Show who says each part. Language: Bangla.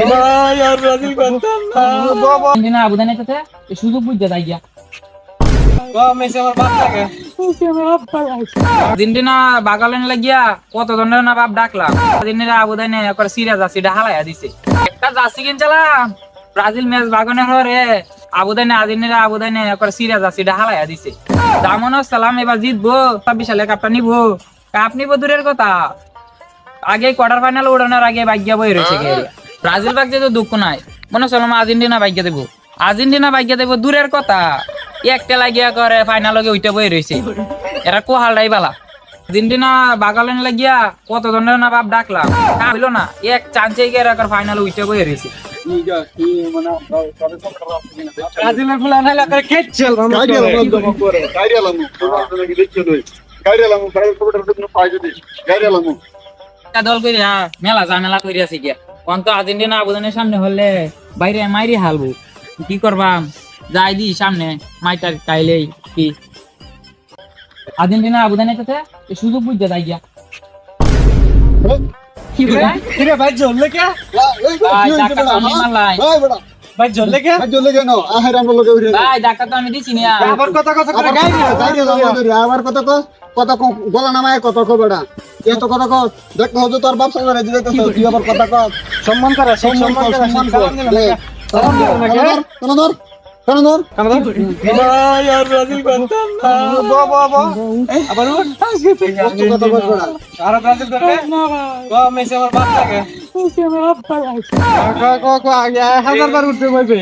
Speaker 1: ভাই আর ব্রাজিল করতাম না
Speaker 2: আর্জেন্টিনা আবু ধানি তো সুযোগ বুঝতে যাই গিয়া
Speaker 1: মেসি আমার বাপ লাগে
Speaker 2: আর্জেন্টিনা বাগালেন লাগিয়া কত ধরনের না বাপ ডাকলাম আর্জেন্টিনা আবু ধানি একবার সিরিয়াস আছে এটা হালাইয়া দিছে একটা জার্সি কিনছিলাম ব্রাজিল ম্যাচ বাগানের হরে আবু ধানি আর্জেন্টিনা আবু ধানি একবার সিরিয়াস আছে এটা হালাইয়া দিছে জামন সালাম এবার জিতবো 26 সালে কাপটা নিবো কাপ নিবো দূরের কথা আগে কোয়ার্টার ফাইনাল উড়ানোর আগে ভাগ্য বই রয়েছে ব্রাজিল ভাগ্যে তো দুঃখ নাই মনে চলো আর্জেন্টিনা ভাগ্য দেবো আর্জেন্টিনা ভাগ্য দেবো দূরের কথা একটা লাগিয়া করে ফাইনাল ওইটা বই রয়েছে এরা কোহালটাই বালা আর্জেন্টিনা বাগালেন লাগিয়া কত ধরনের না বাপ ডাকলাম হইলো না এক চান্সে গিয়ে এরা ফাইনাল ওইটা বই রয়েছে
Speaker 1: ব্রাজিলের ফুলা নাইলা করে খেলছিল
Speaker 2: দল করে মেলা ঝামেলা করে আছে গিয়া কোন তো আর্জেন্টিনা আবুধানের সামনে হলে বাইরে মাইরি হালবো কি করবাম যাই দি সামনে মাইটার কাইলেই কি আর্জেন্টিনা আবুধানের সাথে সুযোগ বুঝতে যাই গিয়া কি
Speaker 1: কিরে ভাই জ্বললে কে
Speaker 2: ডাক্তার তো আমি মারলাই
Speaker 1: ভাই জ্বললে কে
Speaker 2: ভাই ডাক্তার তো আমি দিছি না
Speaker 1: আবার কথা কথা করে গাই
Speaker 3: আবার কত কত গলা নামায় কত বেড়া এত কথা কর দেখ হজু তোর বাপ সাগরে দিতে তো তুই আবার কথা কর
Speaker 1: সম্মান করে সম্মান করে সালাম দিলাম সালাম দিলাম
Speaker 3: কেন ধর কেন ধর
Speaker 1: ভাই আর ব্রাজিল করতাম না বাবা আবার উঠ
Speaker 3: কত বেড়া
Speaker 1: আর ব্রাজিল করতে মেসি আমার বাপ লাগে মেসি আমার বাপ লাগে হাজার বার উঠতে বলবে